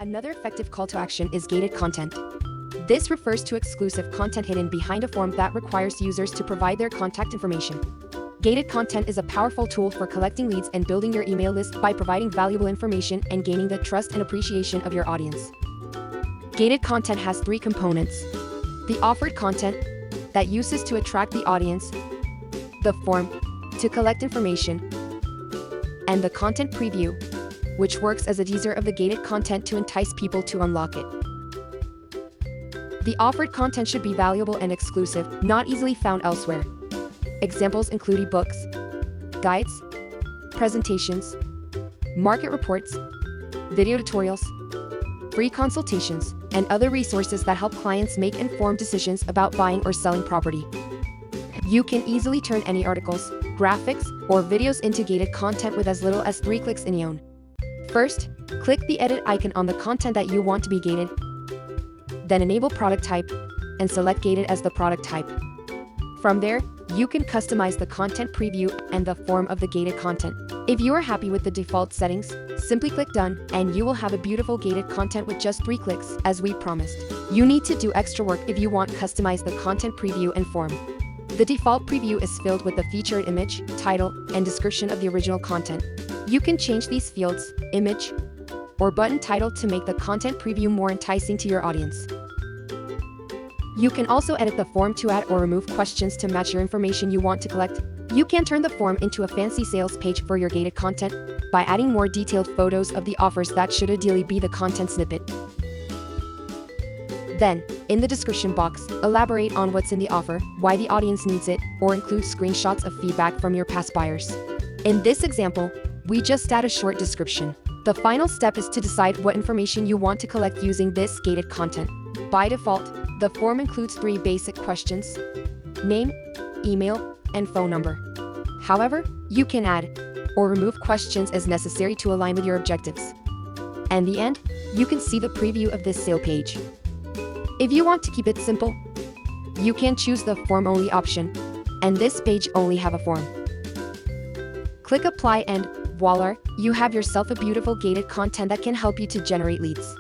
Another effective call to action is gated content. This refers to exclusive content hidden behind a form that requires users to provide their contact information. Gated content is a powerful tool for collecting leads and building your email list by providing valuable information and gaining the trust and appreciation of your audience. Gated content has three components: the offered content, that uses to attract the audience, the form, to collect information, and the content preview, which works as a teaser of the gated content to entice people to unlock it. The offered content should be valuable and exclusive, not easily found elsewhere. Examples include ebooks, guides, presentations, market reports, video tutorials, free consultations, and other resources that help clients make informed decisions about buying or selling property. You can easily turn any articles, graphics, or videos into gated content with as little as 3 clicks in EOwn. First, click the edit icon on the content that you want to be gated. Then enable product type and select gated as the product type. From there, you can customize the content preview and the form of the gated content. If you are happy with the default settings, simply click done and you will have a beautiful gated content with just 3 clicks, as we promised. You need to do extra work if you want to customize the content preview and form. The default preview is filled with the featured image, title, and description of the original content. You can change these fields, image, or button title to make the content preview more enticing to your audience. You can also edit the form to add or remove questions to match your information you want to collect. You can turn the form into a fancy sales page for your gated content by adding more detailed photos of the offers that should ideally be the content snippet. Then, in the description box, elaborate on what's in the offer, why the audience needs it, or include screenshots of feedback from your past buyers. In this example, we just add a short description. The final step is to decide what information you want to collect using this gated content. By default, the form includes 3 basic questions: name, email, and phone number. However, you can add or remove questions as necessary to align with your objectives. And the end, you can see the preview of this sale page. If you want to keep it simple, you can choose the form-only option, and this page only have a form. Click apply and voila, you have yourself a beautiful gated content that can help you to generate leads.